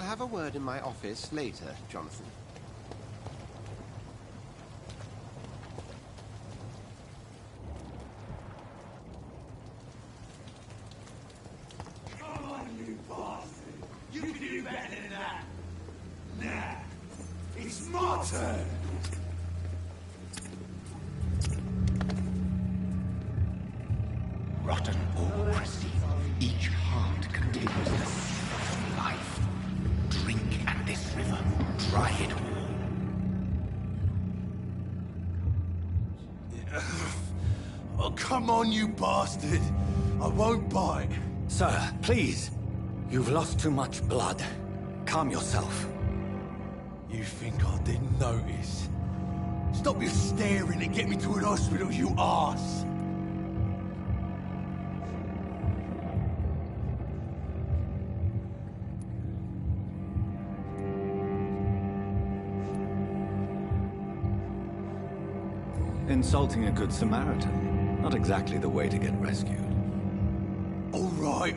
have a word in my office later, Jonathan. Come on, you bastard! You can do better than that! Nah! It's my turn! Rotten autocracy. Each heart contains the seed of life. Drink at this river. Dry it all. Oh, come on, you bastard! I won't bite. Sir, please. You've lost too much blood. Calm yourself. You think I didn't notice? Stop your staring and get me to an hospital, you arse! Insulting a good Samaritan. Not exactly the way to get rescued. All right,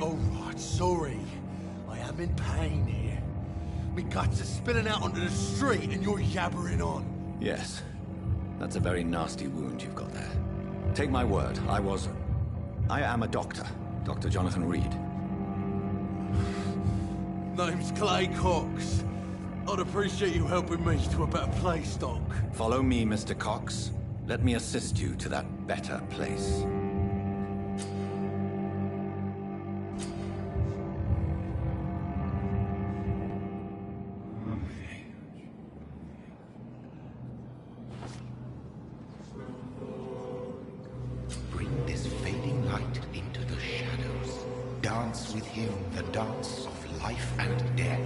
sorry. I am in pain here. Me guts are spilling out onto the street and you're yabbering on. Yes. That's a very nasty wound you've got there. Take my word, I am a doctor. Dr. Jonathan Reed. Name's Clay Cox. I'd appreciate you helping me to a better place, Doc. Follow me, Mr. Cox. Let me assist you to that better place. Bring this fading light into the shadows. Dance with him the dance of life and death.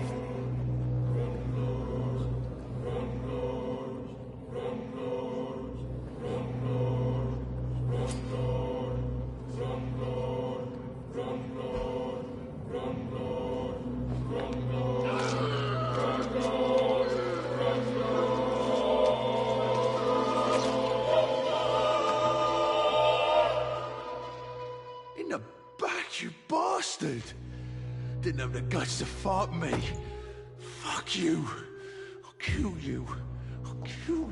In the back, you bastard! Didn't have the guts to fight me. Fuck you. I'll kill you. I'll kill you.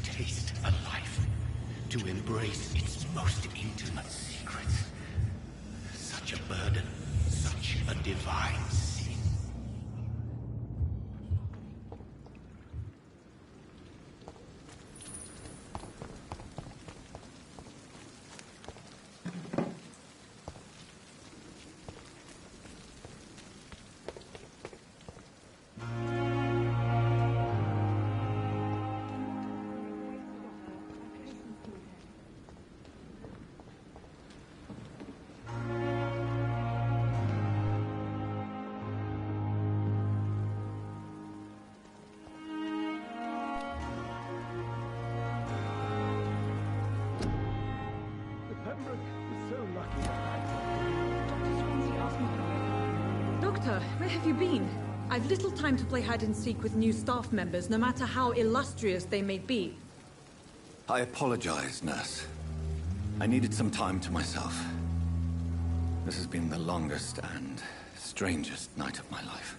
Taste a life, to embrace its most intimate secrets. Such a burden, such a divine sin. Doctor, where have you been? I've little time to play hide and seek with new staff members, no matter how illustrious they may be. I apologize, nurse. I needed some time to myself. This has been the longest and strangest night of my life.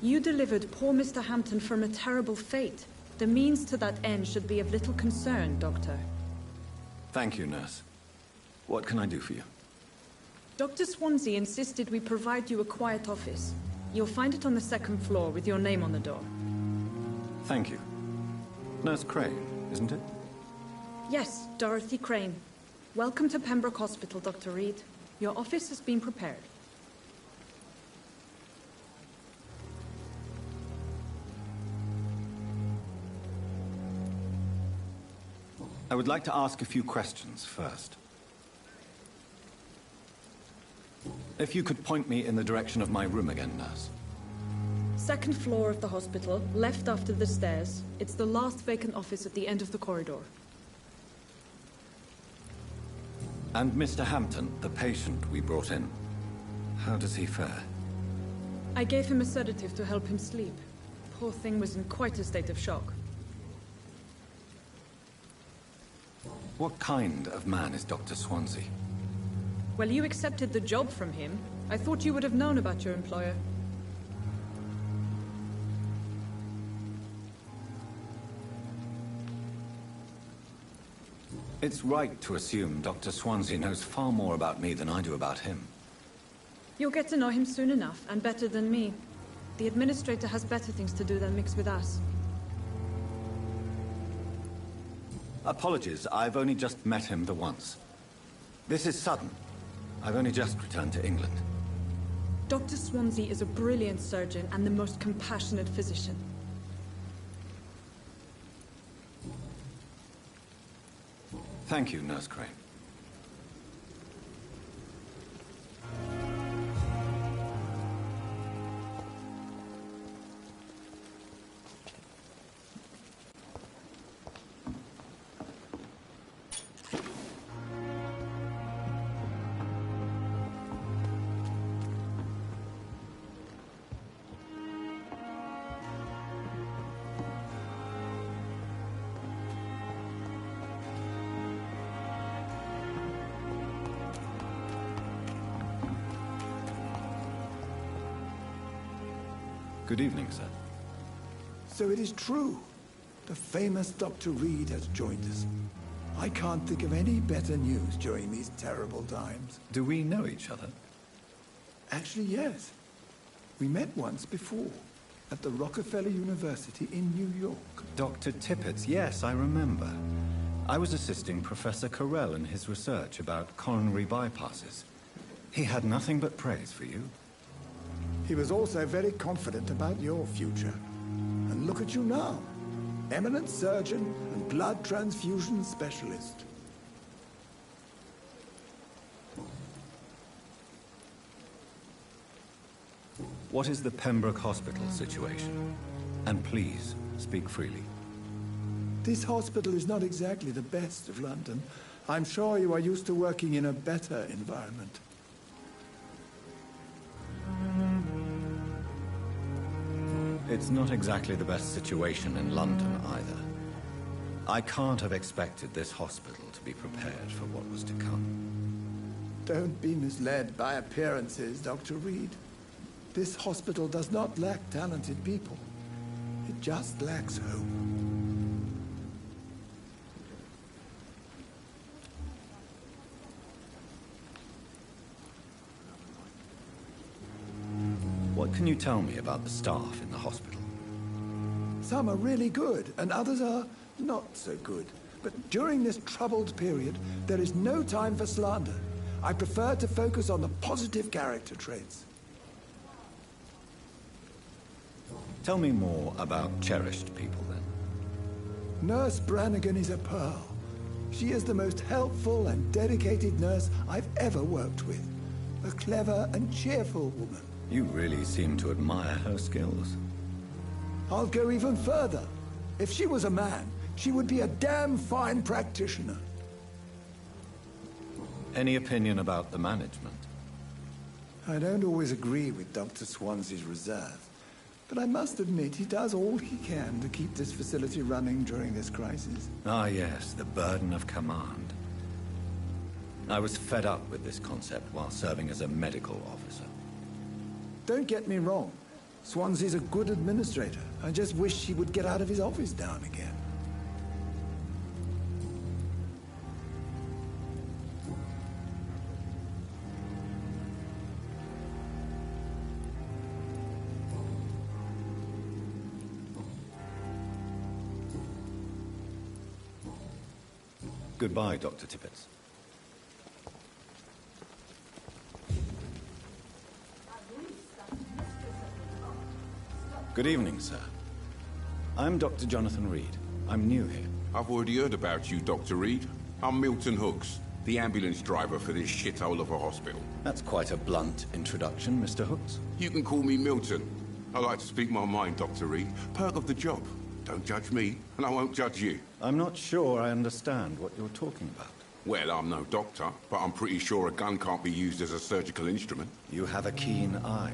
You delivered poor Mr. Hampton from a terrible fate. The means to that end should be of little concern, Doctor. Thank you, nurse. What can I do for you? Dr. Swansea insisted we provide you a quiet office. You'll find it on the second floor with your name on the door. Thank you. Nurse Crane, isn't it? Yes, Dorothy Crane. Welcome to Pembroke Hospital, Dr. Reed. Your office has been prepared. I would like to ask a few questions first. If you could point me in the direction of my room again, nurse. Second floor of the hospital, left after the stairs. It's the last vacant office at the end of the corridor. And Mr. Hampton, the patient we brought in, how does he fare? I gave him a sedative to help him sleep. Poor thing was in quite a state of shock. What kind of man is Dr. Swansea? Well, you accepted the job from him. I thought you would have known about your employer. It's right to assume Dr. Swansea knows far more about me than I do about him. You'll get to know him soon enough, and better than me. The administrator has better things to do than mix with us. Apologies, I've only just met him the once. This is sudden. I've only just returned to England. Dr. Swansea is a brilliant surgeon and the most compassionate physician. Thank you, Nurse Crane. Good evening, sir. So it is true. The famous Dr. Reed has joined us. I can't think of any better news during these terrible times. Do we know each other? Actually, yes. We met once before, at the Rockefeller University in New York. Dr. Tippett, yes, I remember. I was assisting Professor Carell in his research about coronary bypasses. He had nothing but praise for you. He was also very confident about your future. And look at you now. Eminent surgeon and blood transfusion specialist. What is the Pembroke Hospital situation? And please, speak freely. This hospital is not exactly the best of London. I'm sure you are used to working in a better environment. It's not exactly the best situation in London, either. I can't have expected this hospital to be prepared for what was to come. Don't be misled by appearances, Dr. Reed. This hospital does not lack talented people. It just lacks hope. What can you tell me about the staff in the hospital? Some are really good, and others are not so good. But during this troubled period, there is no time for slander. I prefer to focus on the positive character traits. Tell me more about cherished people, then. Nurse Brannigan is a pearl. She is the most helpful and dedicated nurse I've ever worked with. A clever and cheerful woman. You really seem to admire her skills. I'll go even further. If she was a man, she would be a damn fine practitioner. Any opinion about the management? I don't always agree with Dr. Swansea's reserve, but I must admit he does all he can to keep this facility running during this crisis. Ah, yes, the burden of command. I was fed up with this concept while serving as a medical officer. Don't get me wrong. Swansea's a good administrator. I just wish he would get out of his office now and again. Goodbye, Dr. Tippett. Good evening, sir. I'm Dr. Jonathan Reed. I'm new here. I've already heard about you, Dr. Reed. I'm Milton Hooks. The ambulance driver for this shithole of a hospital. That's quite a blunt introduction, Mr. Hooks. You can call me Milton. I like to speak my mind, Dr. Reed. Perk of the job. Don't judge me, and I won't judge you. I'm not sure I understand what you're talking about. Well, I'm no doctor, but I'm pretty sure a gun can't be used as a surgical instrument. You have a keen eye.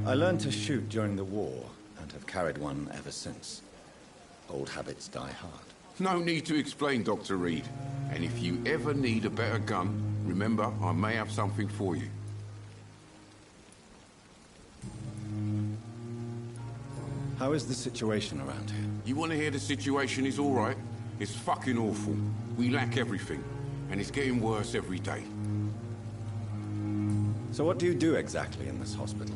I learned to shoot during the war, and have carried one ever since. Old habits die hard. No need to explain, Dr. Reed. And if you ever need a better gun, remember, I may have something for you. How is the situation around here? You want to hear the situation is all right? It's fucking awful. We lack everything, and it's getting worse every day. So what do you do exactly in this hospital?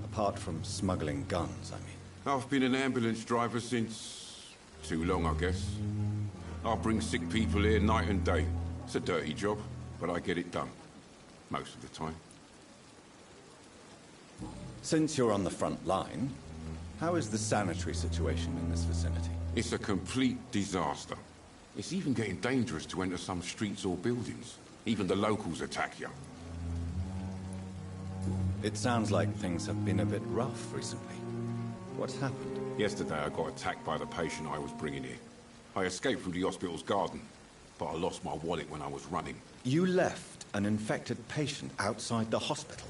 Apart from smuggling guns, I mean. I've been an ambulance driver since... too long, I guess. I bring sick people here night and day. It's a dirty job, but I get it done. Most of the time. Since you're on the front line, how is the sanitary situation in this vicinity? It's a complete disaster. It's even getting dangerous to enter some streets or buildings. Even the locals attack you. It sounds like things have been a bit rough recently. What's happened? Yesterday I got attacked by the patient I was bringing here. I escaped through the hospital's garden, but I lost my wallet when I was running. You left an infected patient outside the hospital?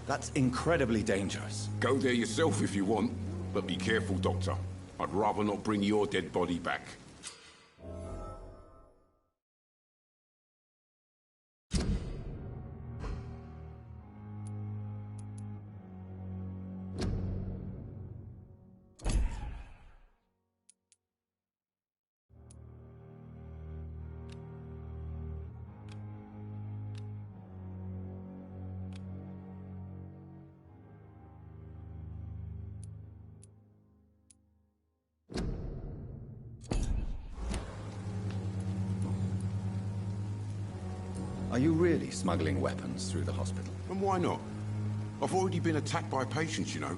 That's incredibly dangerous. Go there yourself if you want, but be careful, Doctor. I'd rather not bring your dead body back. Are you really smuggling weapons through the hospital? And why not? I've already been attacked by patients, you know.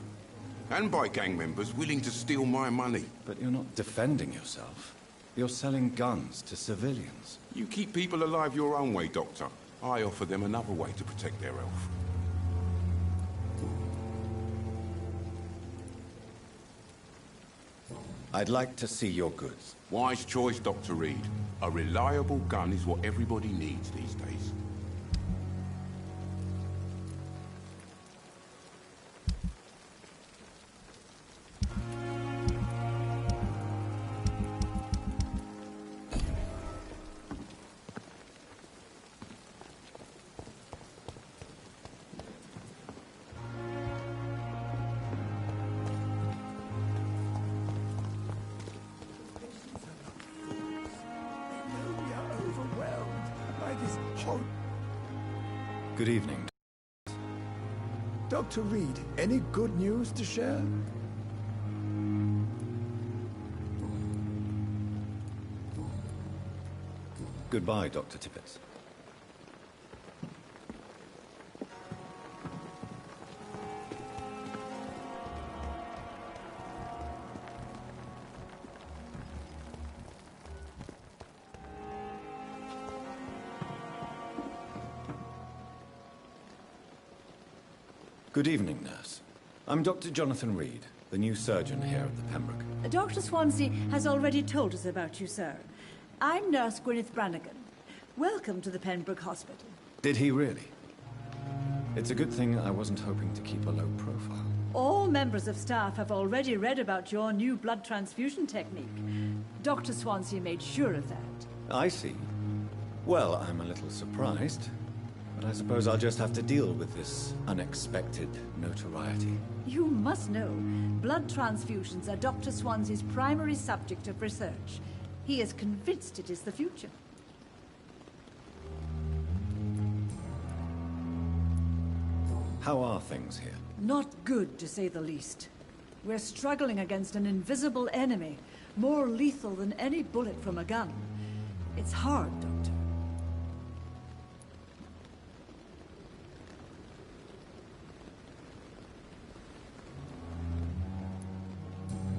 And by gang members willing to steal my money. But you're not defending yourself. You're selling guns to civilians. You keep people alive your own way, Doctor. I offer them another way to protect their health. I'd like to see your goods. Wise choice, Dr. Reed. A reliable gun is what everybody needs these days. Good evening. Dr. Reed, any good news to share? Goodbye, Dr. Tippett. Good evening, nurse. I'm Dr. Jonathan Reed, the new surgeon here at the Pembroke. Dr. Swansea has already told us about you, sir. I'm Nurse Gwyneth Brannigan. Welcome to the Pembroke Hospital. Did he really? It's a good thing I wasn't hoping to keep a low profile. All members of staff have already read about your new blood transfusion technique. Dr. Swansea made sure of that. I see. Well, I'm a little surprised. But I suppose I'll just have to deal with this unexpected notoriety. You must know, blood transfusions are Dr. Swansea's primary subject of research. He is convinced it is the future. How are things here? Not good, to say the least. We're struggling against an invisible enemy, more lethal than any bullet from a gun. It's hard, Doctor.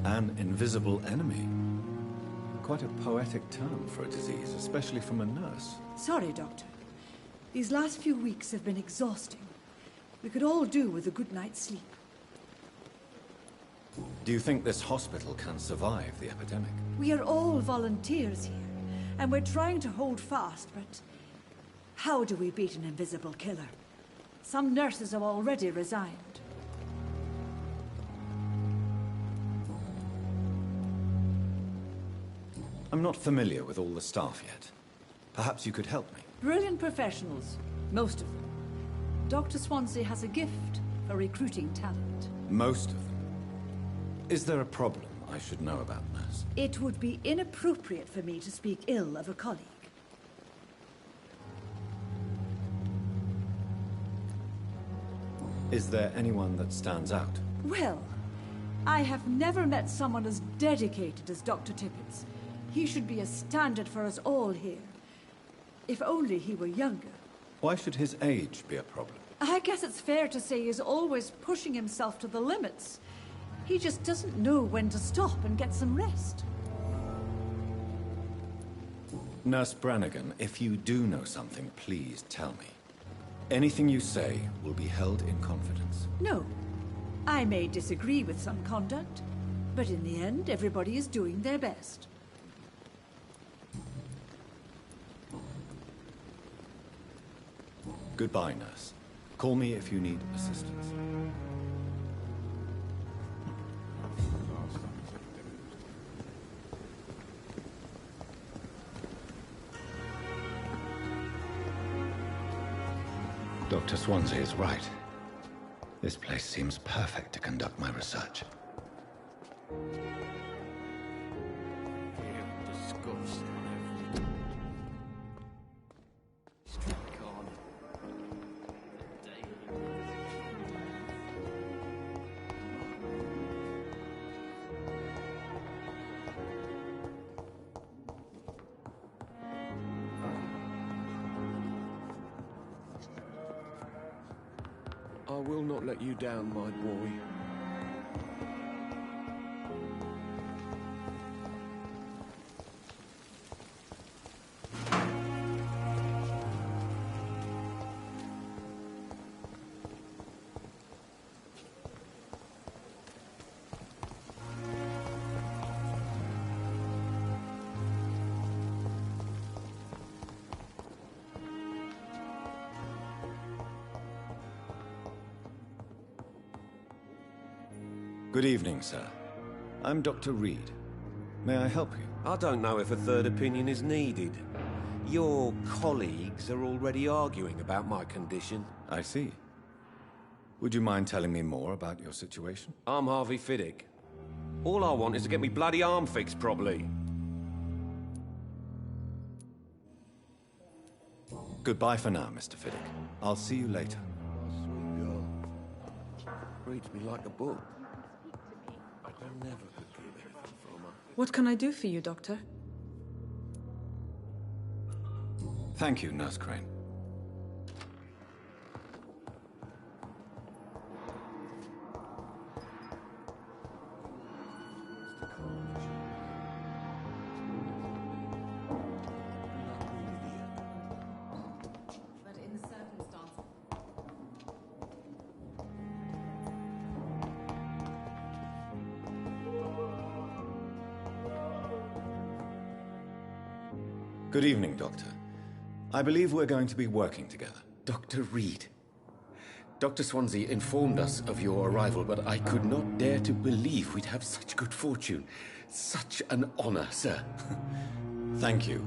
An invisible enemy? quite a poetic term for a disease, especially from a nurse. Sorry, Doctor. These last few weeks have been exhausting. We could all do with a good night's sleep. Do you think this hospital can survive the epidemic? We are all volunteers here, and we're trying to hold fast, but how do we beat an invisible killer? Some nurses have already resigned. I'm not familiar with all the staff yet. Perhaps you could help me. Brilliant professionals, most of them. Dr. Swansea has a gift for recruiting talent. Most of them. Is there a problem I should know about, nurse? It would be inappropriate for me to speak ill of a colleague. Is there anyone that stands out? Well, I have never met someone as dedicated as Dr. Tippett. He should be a standard for us all here. If only he were younger. Why should his age be a problem? I guess it's fair to say he's always pushing himself to the limits. He just doesn't know when to stop and get some rest. Nurse Brannigan, if you do know something, please tell me. Anything you say will be held in confidence. No. I may disagree with some conduct, but in the end, everybody is doing their best. Goodbye, nurse. Call me if you need assistance. Dr. Swansea is right. This place seems perfect to conduct my research. I will not let you down, my boy. Good evening, sir. I'm Dr. Reed. May I help you? I don't know if a third opinion is needed. Your colleagues are already arguing about my condition. I see. Would you mind telling me more about your situation? I'm Harvey Fiddick. All I want is to get me bloody arm fixed properly. Goodbye for now, Mr. Fiddick. I'll see you later. Sweet girl. Reads me like a book. I never could keep anything from her. What can I do for you, Doctor? Thank you, Nurse Crane. Good evening, Doctor. I believe we're going to be working together. Dr. Reed. Dr. Swansea informed us of your arrival, but I could not dare to believe we'd have such good fortune. Such an honor, sir. Thank you.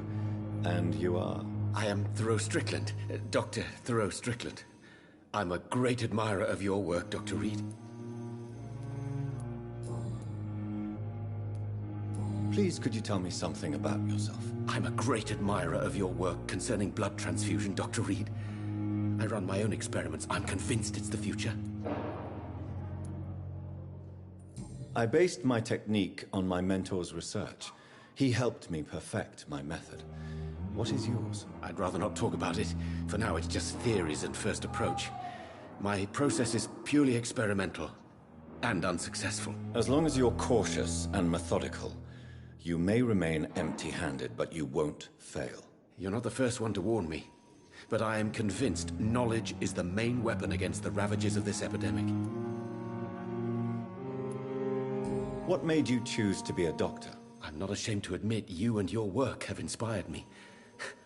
And you are? I am Thoreau Strickland, Dr. Thoreau Strickland. I'm a great admirer of your work, Dr. Reed. Please, could you tell me something about yourself? I'm a great admirer of your work concerning blood transfusion, Dr. Reed. I run my own experiments. I'm convinced it's the future. I based my technique on my mentor's research. He helped me perfect my method. What is yours? I'd rather not talk about it. For now, it's just theories and first approach. My process is purely experimental and unsuccessful. As long as you're cautious and methodical, You may remain empty-handed, but you won't fail. You're not the first one to warn me, but I am convinced knowledge is the main weapon against the ravages of this epidemic. What made you choose to be a doctor? I'm not ashamed to admit you and your work have inspired me.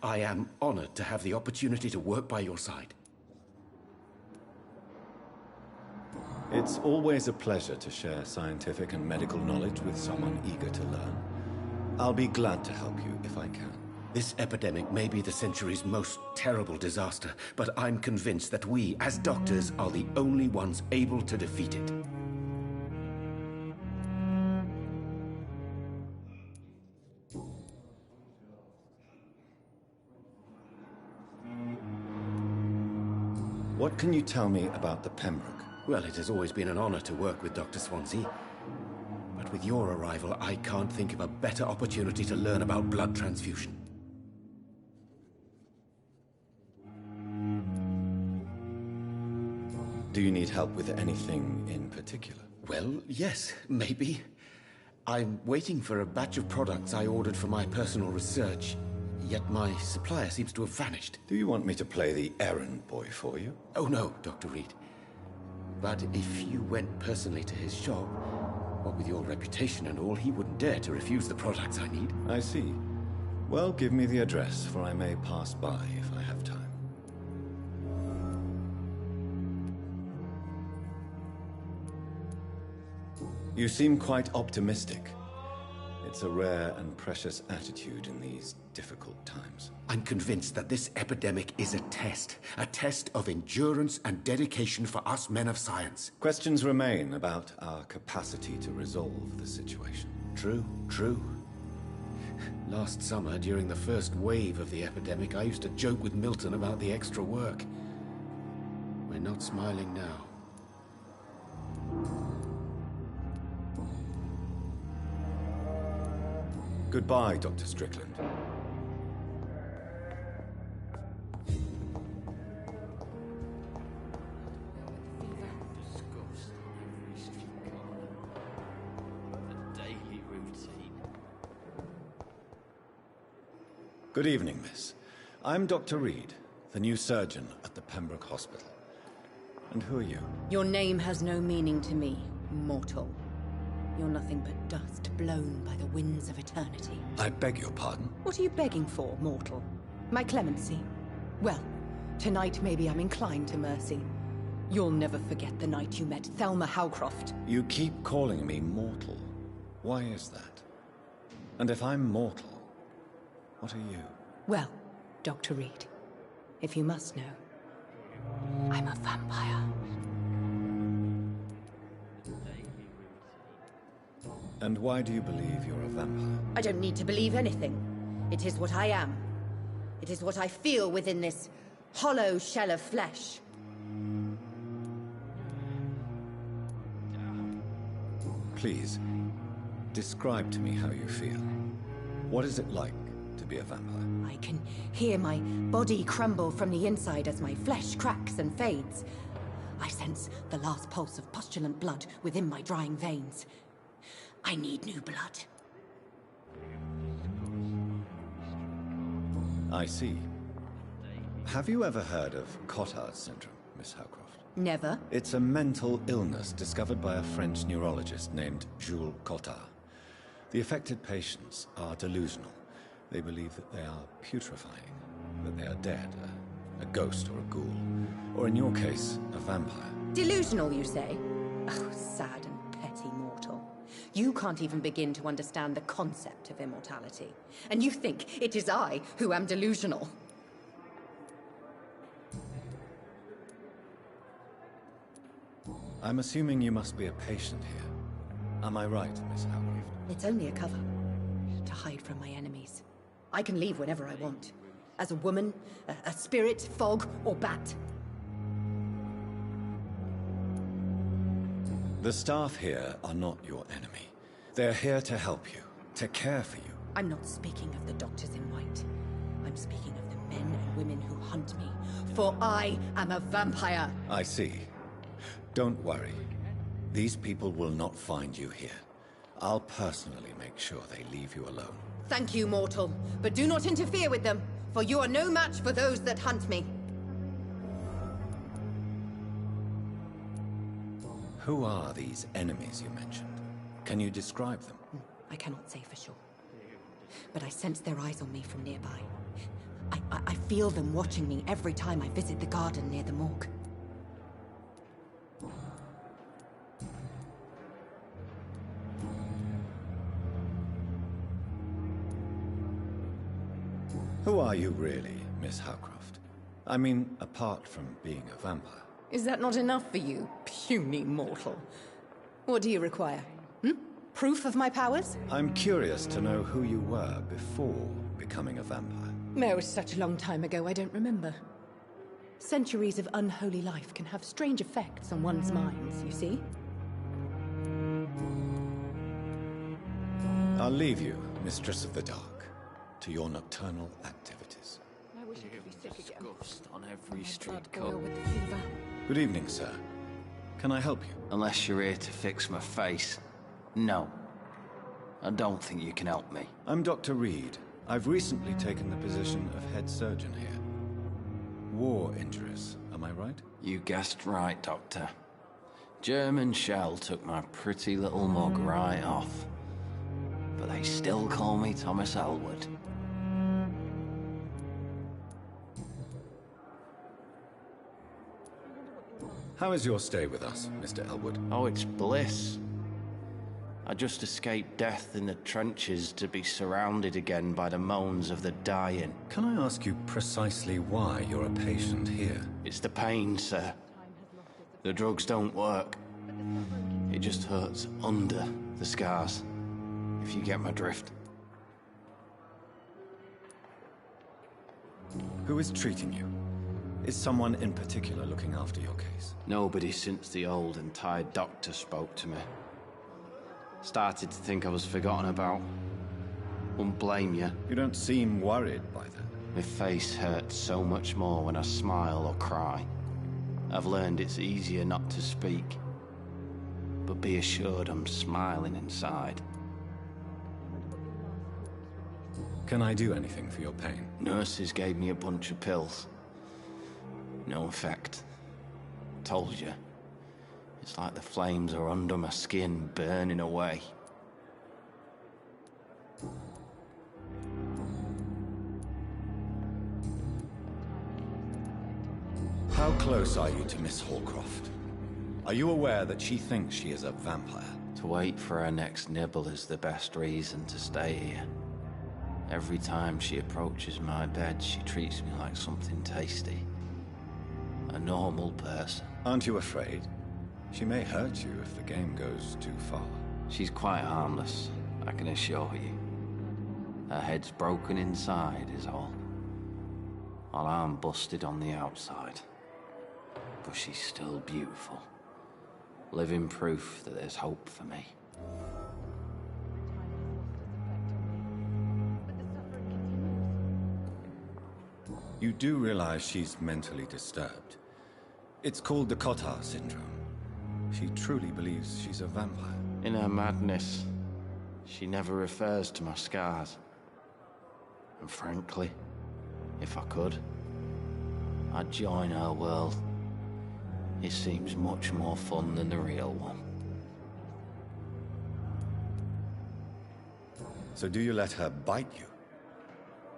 I am honored to have the opportunity to work by your side. It's always a pleasure to share scientific and medical knowledge with someone eager to learn. I'll be glad to help you if I can. This epidemic may be the century's most terrible disaster, but I'm convinced that we, as doctors, are the only ones able to defeat it. What can you tell me about the Pembroke? Well, it has always been an honor to work with Dr. Swansea. But with your arrival, I can't think of a better opportunity to learn about blood transfusion. Do you need help with anything in particular? Well, yes, maybe. I'm waiting for a batch of products I ordered for my personal research, yet my supplier seems to have vanished. Do you want me to play the errand boy for you? Oh no, Dr. Reed. But if you went personally to his shop, what with your reputation and all, he wouldn't dare to refuse the products I need. I see. Well, give me the address, for I may pass by if I have time. You seem quite optimistic. It's a rare and precious attitude in these difficult times. I'm convinced that this epidemic is a test of endurance and dedication for us men of science. Questions remain about our capacity to resolve the situation. True. Last summer, during the first wave of the epidemic, I used to joke with Milton about the extra work. We're not smiling now. Goodbye, Dr. Strickland. Good evening, miss. I'm Dr. Reed, the new surgeon at the Pembroke Hospital. And who are you? Your name has no meaning to me, mortal. You're nothing but dust blown by the winds of eternity. I beg your pardon? What are you begging for, mortal? My clemency? Well, tonight maybe I'm inclined to mercy. You'll never forget the night you met Thelma Howcroft. You keep calling me mortal. Why is that? And if I'm mortal, what are you? Well, Dr. Reed, if you must know, I'm a vampire. And why do you believe you're a vampire? I don't need to believe anything. It is what I am. It is what I feel within this hollow shell of flesh. Please, describe to me how you feel. What is it like to be a vampire? I can hear my body crumble from the inside as my flesh cracks and fades. I sense the last pulse of postulant blood within my drying veins. I need new blood. I see. Have you ever heard of Cotard's syndrome, Miss Howcroft? Never. It's a mental illness discovered by a French neurologist named Jules Cotard. The affected patients are delusional. They believe that they are putrefying, that they are dead, a ghost or a ghoul, or in your case, a vampire. Delusional, you say? Oh, sad and petty mortal. You can't even begin to understand the concept of immortality. And you think it is I who am delusional. I'm assuming you must be a patient here. Am I right, Miss Howcroft? It's only a cover. To hide from my enemies. I can leave whenever I want. As a woman, a spirit, fog, or bat. The staff here are not your enemy. They're here to help you, to care for you. I'm not speaking of the doctors in white. I'm speaking of the men and women who hunt me. For I am a vampire. I see. Don't worry. These people will not find you here. I'll personally make sure they leave you alone. Thank you, mortal, but do not interfere with them, for you are no match for those that hunt me. Who are these enemies you mentioned? Can you describe them? I cannot say for sure, but I sense their eyes on me from nearby. I feel them watching me every time I visit the garden near the morgue. Who are you really, Miss Howcroft? I mean, apart from being a vampire. Is that not enough for you, puny mortal? What do you require? Proof of my powers? I'm curious to know who you were before becoming a vampire. Oh, such a long time ago, I don't remember. Centuries of unholy life can have strange effects on one's minds, you see? I'll leave you, Mistress of the Dark, to your nocturnal activities. I wish I could be sick again. On every street Boil cut. with the fever. Good evening, sir. Can I help you? Unless you're here to fix my face. No. I don't think you can help me. I'm Dr. Reed. I've recently taken the position of head surgeon here. War injuries, am I right? You guessed right, Doctor. German shell took my pretty little mug right off. But they still call me Thomas Elwood. How is your stay with us, Mr. Elwood? Oh, it's bliss. I just escaped death in the trenches to be surrounded again by the moans of the dying. Can I ask you precisely why you're a patient here? It's the pain, sir. The drugs don't work. It just hurts under the scars, if you get my drift. Who is treating you? Is someone in particular looking after your case? Nobody since the old and tired doctor spoke to me. Started to think I was forgotten about. Won't blame you. You don't seem worried by that. My face hurts so much more when I smile or cry. I've learned it's easier not to speak. But be assured I'm smiling inside. Can I do anything for your pain? Nurses gave me a bunch of pills. No effect. Told you. It's like the flames are under my skin, burning away. How close are you to Miss Hallcroft? Are you aware that she thinks she is a vampire? To wait for her next nibble is the best reason to stay here. Every time she approaches my bed, she treats me like something tasty. A normal person. Aren't you afraid? She may hurt you if the game goes too far. She's quite harmless, I can assure you. Her head's broken inside is all. While I'm busted on the outside. But she's still beautiful. Living proof that there's hope for me. You do realize she's mentally disturbed. It's called the Cotard syndrome. She truly believes she's a vampire. In her madness, she never refers to my scars. And frankly, if I could, I'd join her world. It seems much more fun than the real one. So do you let her bite you?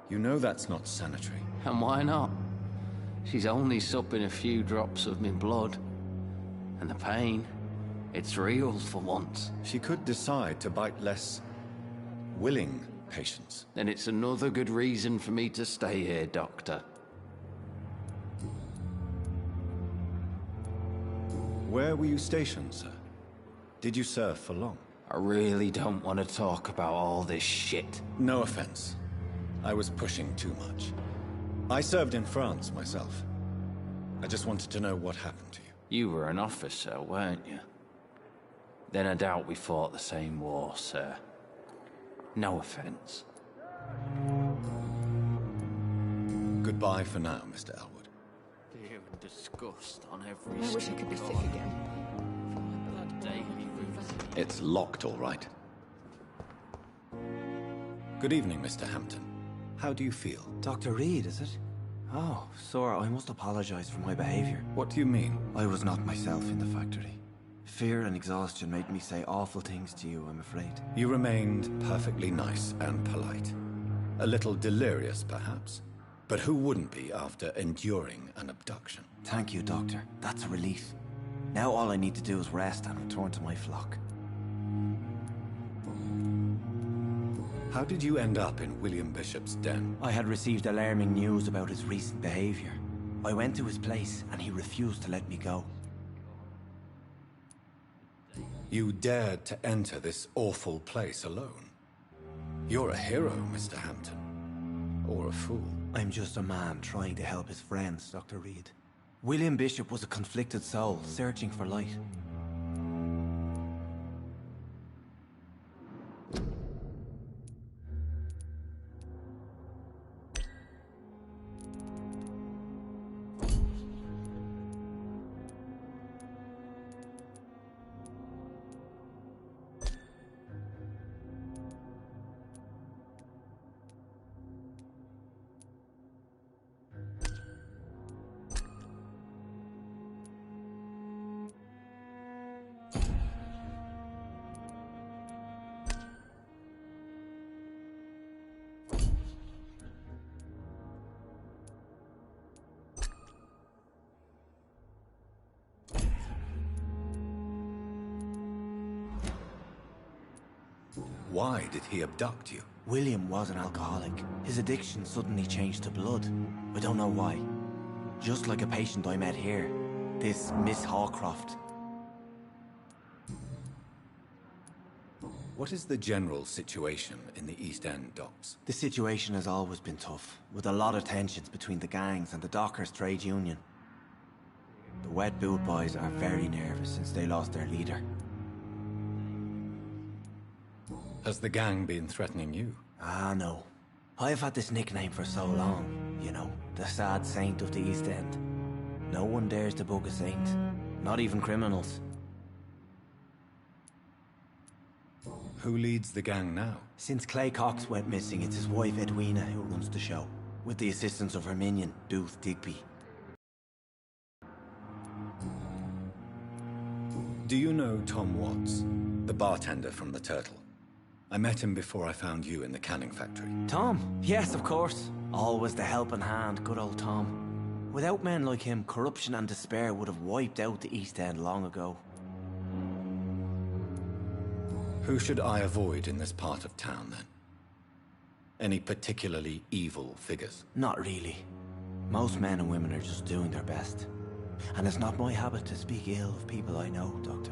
You know that's not sanitary. And why not? She's only supping a few drops of my blood. And the pain, it's real for once. She could decide to bite less willing patients. Then it's another good reason for me to stay here, Doctor. Where were you stationed, sir? Did you serve for long? I really don't want to talk about all this shit. No offense. I was pushing too much. I served in France myself. I just wanted to know what happened to you. You were an officer, weren't you? Then I doubt we fought the same war, sir. No offense. Goodbye for now, Mr. Elwood. Fear and disgust on every I wish I could be sick again. Daily routine. It's locked, all right. Good evening, Mr. Hampton. How do you feel? Dr. Reed, is it? Oh, sir, I must apologize for my behavior. What do you mean? I was not myself in the factory. Fear and exhaustion made me say awful things to you, I'm afraid. You remained perfectly nice and polite. A little delirious, perhaps. But who wouldn't be after enduring an abduction? Thank you, Doctor. That's a relief. Now all I need to do is rest and return to my flock. How did you end up in William Bishop's den? I had received alarming news about his recent behavior. I went to his place and he refused to let me go. You dared to enter this awful place alone. You're a hero, Mr. Hampton. Or a fool. I'm just a man trying to help his friends, Dr. Reed. William Bishop was a conflicted soul, searching for light. Why did he abduct you? William was an alcoholic. His addiction suddenly changed to blood. I don't know why. Just like a patient I met here. This Miss Hawcroft. What is the general situation in the East End docks? The situation has always been tough, with a lot of tensions between the gangs and the dockers' trade union. The Wet Boot Boys are very nervous since they lost their leader. Has the gang been threatening you? Ah, no. I've had this nickname for so long, you know, the sad saint of the East End. No one dares to bug a saint, not even criminals. Who leads the gang now? Since Clay Cox went missing, it's his wife Edwina who runs the show, with the assistance of her minion, Booth Digby. Do you know Tom Watts, the bartender from the Turtle? I met him before I found you in the canning factory. Tom? Yes, of course. Always the helping hand, good old Tom. Without men like him, corruption and despair would have wiped out the East End long ago. Who should I avoid in this part of town, then? Any particularly evil figures? Not really. Most men and women are just doing their best. And it's not my habit to speak ill of people I know, Doctor.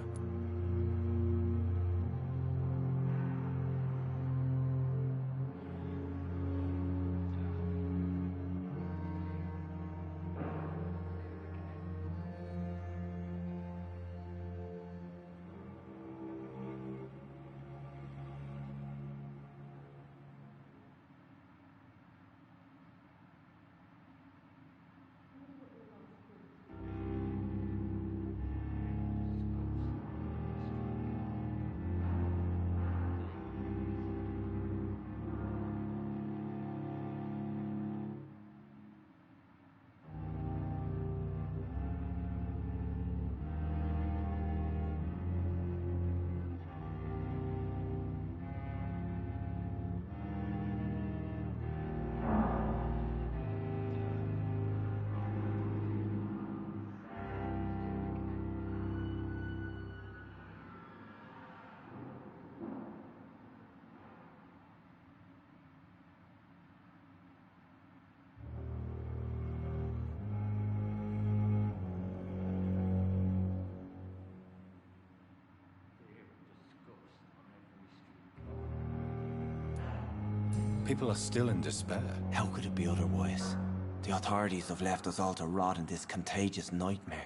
People are still in despair. How could it be otherwise? The authorities have left us all to rot in this contagious nightmare.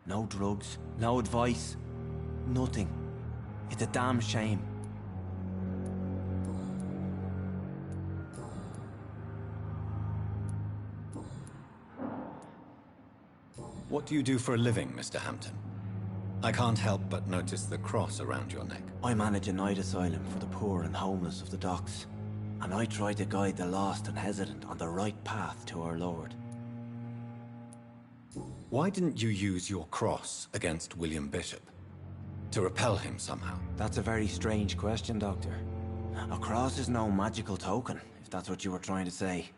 No drugs, no advice, nothing. It's a damn shame. What do you do for a living, Mr. Hampton? I can't help but notice the cross around your neck. I manage a night asylum for the poor and homeless of the docks. and I try to guide the lost and hesitant on the right path to our Lord. Why didn't you use your cross against William Bishop? To repel him somehow? That's a very strange question, Doctor. A cross is no magical token, if that's what you were trying to say.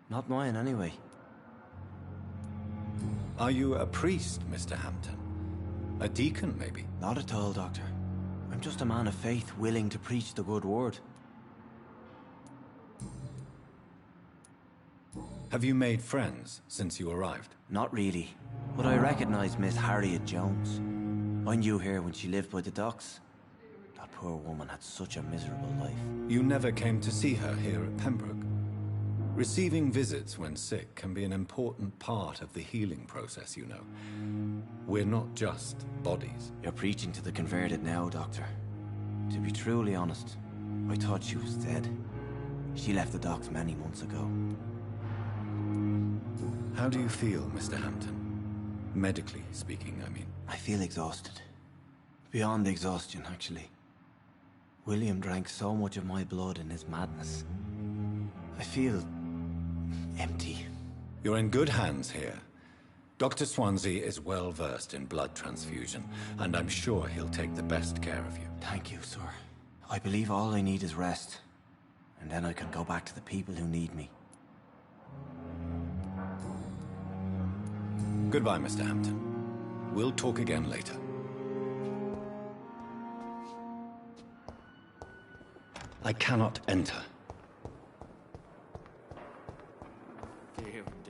Not mine, anyway. Are you a priest, Mr. Hampton? A deacon, maybe? Not at all, Doctor. I'm just a man of faith willing to preach the good word. Have you made friends since you arrived? Not really, but I recognize Miss Harriet Jones. I knew her when she lived by the docks. That poor woman had such a miserable life. You never came to see her here at Pembroke? Receiving visits when sick can be an important part of the healing process, you know. We're not just bodies. You're preaching to the converted now, Doctor. To be truly honest, I thought she was dead. She left the docks many months ago. How do you feel, Mr. Hampton? Medically speaking, I mean. I feel exhausted. Beyond exhaustion, actually. William drank so much of my blood in his madness. I feel empty. You're in good hands here. Dr. Swansea is well versed in blood transfusion, and I'm sure he'll take the best care of you. Thank you, sir. I believe all I need is rest, and then I can go back to the people who need me. Goodbye, Mr. Hampton. We'll talk again later. I cannot enter.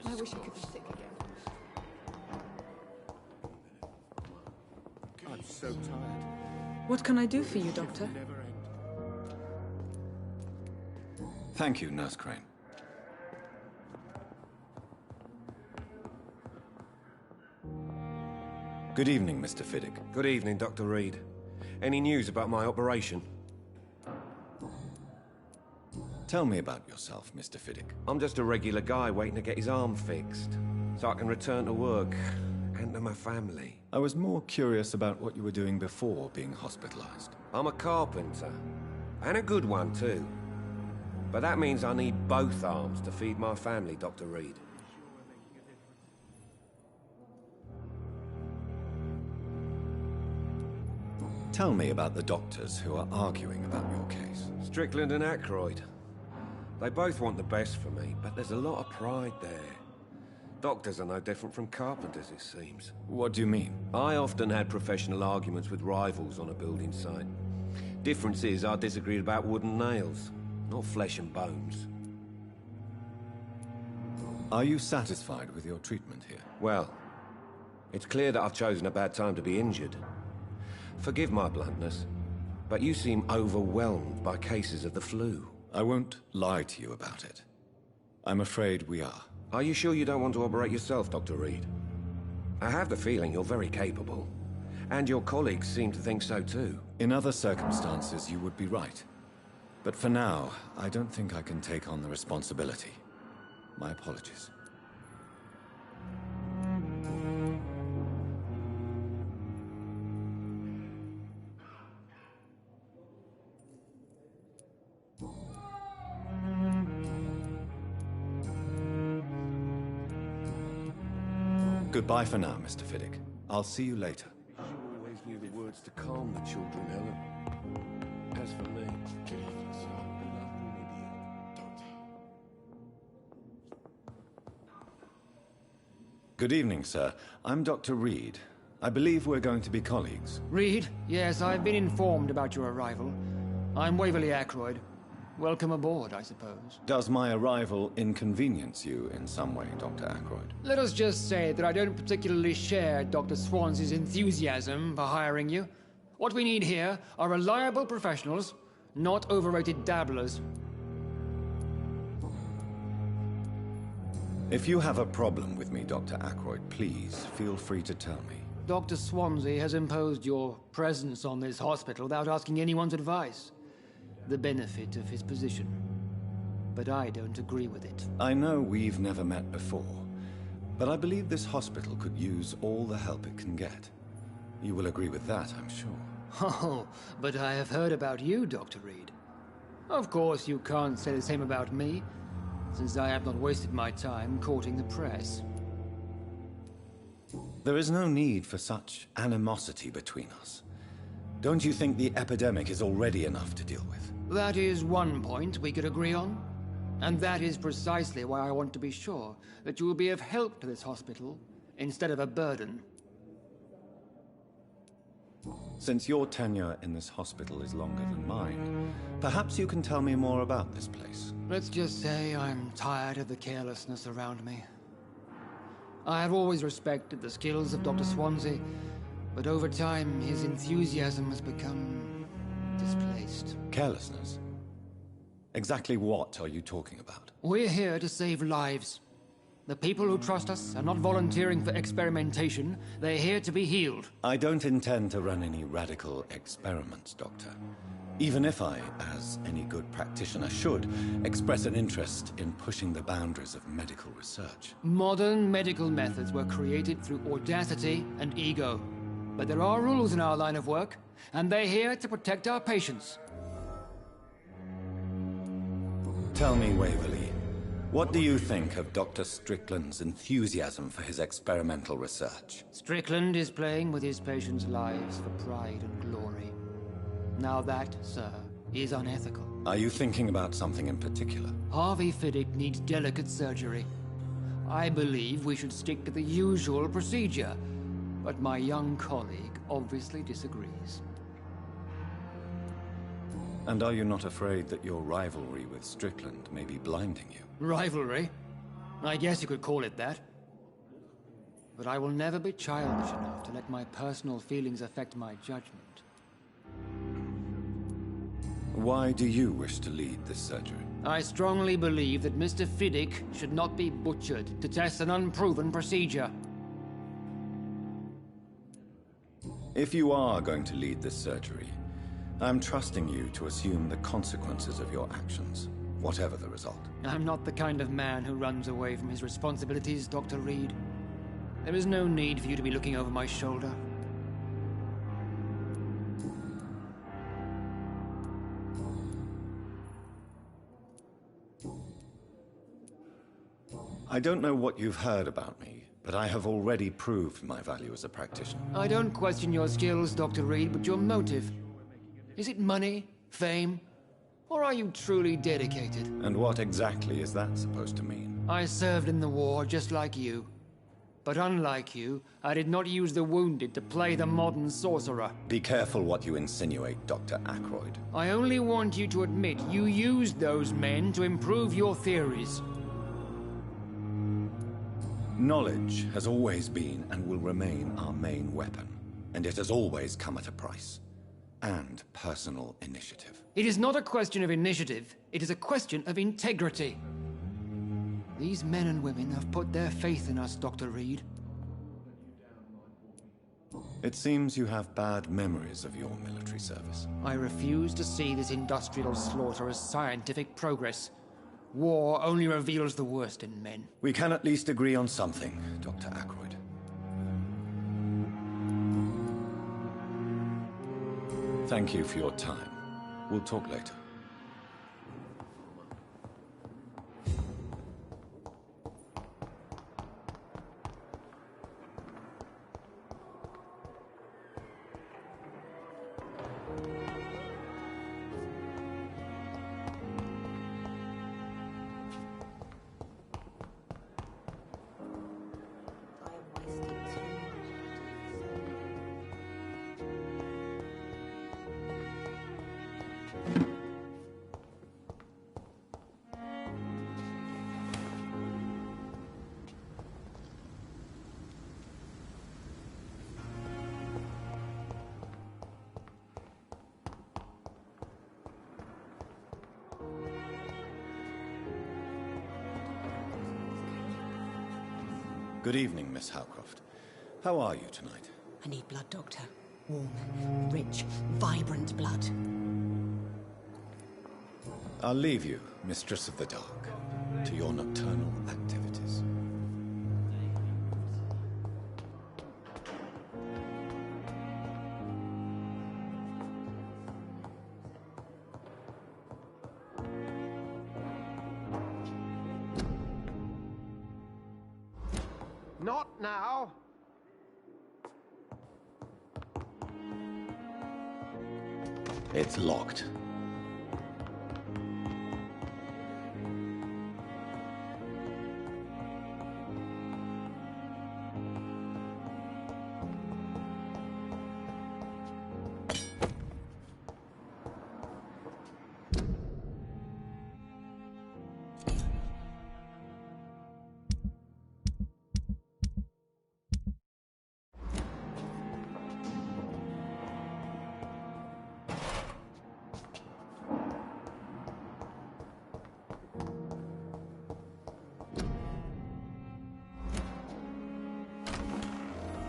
I wish I could be sick again. I'm so tired. What can I do for you, Doctor? Thank you, Nurse Crane. Good evening, Mr. Fiddick. Good evening, Dr. Reed. Any news about my operation? Tell me about yourself, Mr. Fiddick. I'm just a regular guy waiting to get his arm fixed, so I can return to work and to my family. I was more curious about what you were doing before being hospitalized. I'm a carpenter, and a good one too. But that means I need both arms to feed my family, Dr. Reed. Tell me about the doctors who are arguing about your case. Strickland and Ackroyd. They both want the best for me, but there's a lot of pride there. Doctors are no different from carpenters, it seems. What do you mean? I often had professional arguments with rivals on a building site. Difference is I disagreed about wooden nails, not flesh and bones. Are you satisfied with your treatment here? Well, it's clear that I've chosen a bad time to be injured. Forgive my bluntness, but you seem overwhelmed by cases of the flu. I won't lie to you about it. I'm afraid we are. Are you sure you don't want to operate yourself, Dr. Reed? I have the feeling you're very capable, and your colleagues seem to think so too. In other circumstances, you would be right. But for now, I don't think I can take on the responsibility. My apologies. Goodbye for now, Mr. Fiddick. I'll see you later. You always knew the words to calm the children, Helen. As for me... Good evening, sir. I'm Dr. Reed. I believe we're going to be colleagues. Reed? Yes, I've been informed about your arrival. I'm Waverly Ackroyd. Welcome aboard, I suppose. Does my arrival inconvenience you in some way, Dr. Ackroyd? Let us just say that I don't particularly share Dr. Swansea's enthusiasm for hiring you. What we need here are reliable professionals, not overrated dabblers. If you have a problem with me, Dr. Ackroyd, please feel free to tell me. Dr. Swansea has imposed your presence on this hospital without asking anyone's advice. The benefit of his position. But I don't agree with it. I know we've never met before, but I believe this hospital could use all the help it can get. You will agree with that, I'm sure. Oh, but I have heard about you, Dr. Reed. Of course, you can't say the same about me, since I have not wasted my time courting the press. There is no need for such animosity between us. Don't you think the epidemic is already enough to deal with? That is one point we could agree on. And that is precisely why I want to be sure that you will be of help to this hospital instead of a burden. Since your tenure in this hospital is longer than mine, perhaps you can tell me more about this place. Let's just say I'm tired of the carelessness around me. I have always respected the skills of Dr. Swansea, but over time his enthusiasm has become displaced. Carelessness? Exactly what are you talking about? We're here to save lives. The people who trust us are not volunteering for experimentation. They're here to be healed. I don't intend to run any radical experiments, Doctor. Even if I, as any good practitioner should, express an interest in pushing the boundaries of medical research. Modern medical methods were created through audacity and ego. But there are rules in our line of work, and they're here to protect our patients. Tell me, Waverly, what do you think of Dr. Strickland's enthusiasm for his experimental research? Strickland is playing with his patients' lives for pride and glory. Now that, sir, is unethical. Are you thinking about something in particular? Harvey Fiddick needs delicate surgery. I believe we should stick to the usual procedure, but my young colleague obviously disagrees. And are you not afraid that your rivalry with Strickland may be blinding you? Rivalry? I guess you could call it that. But I will never be childish enough to let my personal feelings affect my judgment. Why do you wish to lead this surgery? I strongly believe that Mr. Fiddick should not be butchered to test an unproven procedure. If you are going to lead this surgery, I'm trusting you to assume the consequences of your actions, whatever the result. I'm not the kind of man who runs away from his responsibilities, Dr. Reed. There is no need for you to be looking over my shoulder. I don't know what you've heard about me, but I have already proved my value as a practitioner. I don't question your skills, Dr. Reed, but your motive. Is it money, fame, or are you truly dedicated? And what exactly is that supposed to mean? I served in the war just like you. But unlike you, I did not use the wounded to play the modern sorcerer. Be careful what you insinuate, Dr. Ackroyd. I only want you to admit you used those men to improve your theories. Knowledge has always been and will remain our main weapon, and it has always come at a price. And personal initiative. It is not a question of initiative, it is a question of integrity. These men and women have put their faith in us, Dr. Reed. It seems you have bad memories of your military service. I refuse to see this industrial slaughter as scientific progress. War only reveals the worst in men. We can at least agree on something, Dr. Ackroyd. Thank you for your time. We'll talk later. Good evening, Miss Howcroft. How are you tonight? I need blood, Doctor. Warm, rich, vibrant blood. I'll leave you, Mistress of the Dark, to your nocturnal activities. now? It's locked.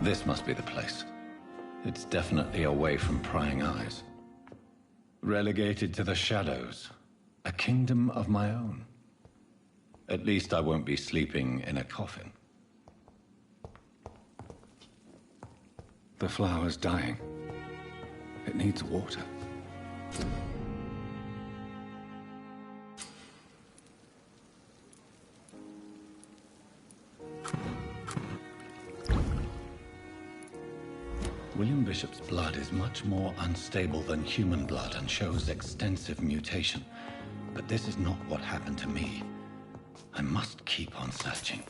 This must be the place. It's definitely away from prying eyes. Relegated to the shadows. A kingdom of my own. At least I won't be sleeping in a coffin. The flower's dying. It needs water. William Bishop's blood is much more unstable than human blood and shows extensive mutation. But this is not what happened to me. I must keep on searching.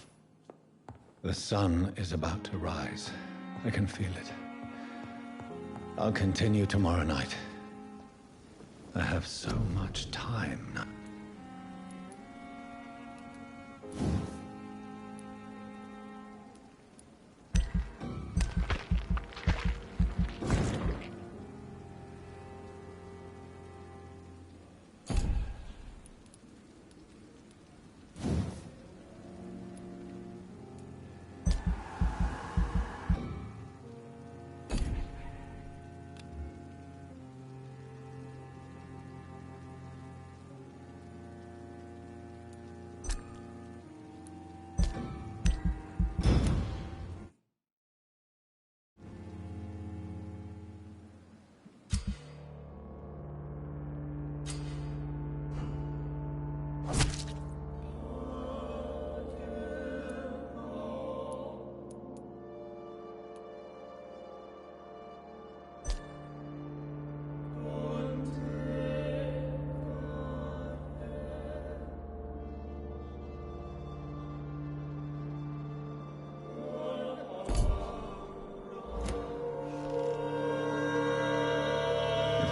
The sun is about to rise. I can feel it. I'll continue tomorrow night. I have so much time now.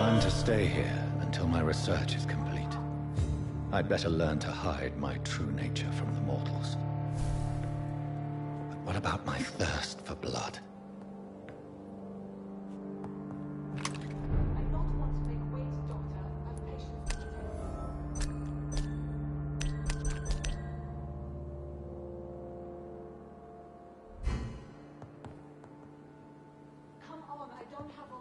I'm to stay here until my research is complete. I'd better learn to hide my true nature from the mortals. But what about my thirst for blood? Come on, I don't have